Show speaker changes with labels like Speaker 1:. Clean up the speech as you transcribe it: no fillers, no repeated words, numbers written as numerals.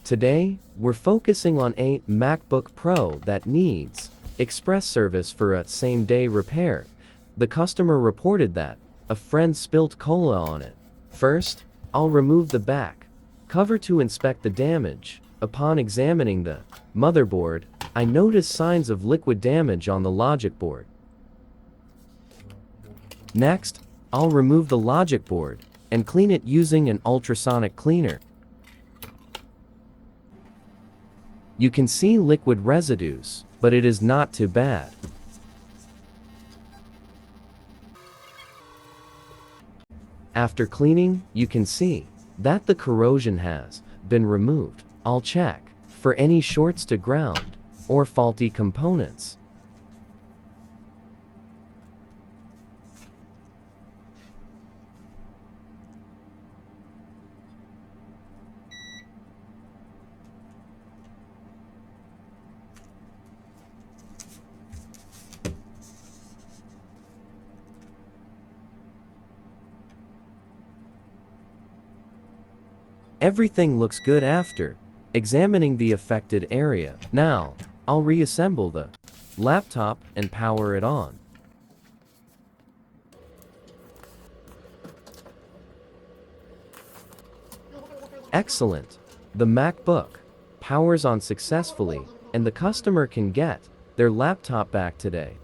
Speaker 1: Today, we're focusing on a MacBook Pro that needs express service for a same-day repair. The customer reported that a friend spilt cola on it. First, I'll remove the back cover to inspect the damage. Upon examining the motherboard, I noticed signs of liquid damage on the logic board. Next, I'll remove the logic board and clean it using an ultrasonic cleaner. You can see liquid residues, but it is not too bad. After cleaning, you can see that the corrosion has been removed. I'll check for any shorts to ground or faulty components. Everything looks good after examining the affected area. Now, I'll reassemble the laptop and power it on. Excellent! The MacBook powers on successfully, and the customer can get their laptop back today.